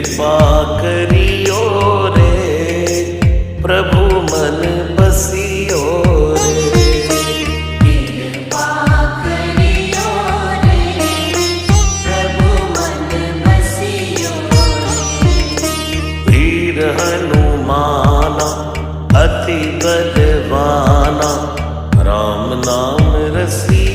कृपा करियो रे प्रभु मन बसियो रे। कृपा करियो रे प्रभु मन बसियो रे। वीर हनुमाना अति बलवाना राम नाम रसिया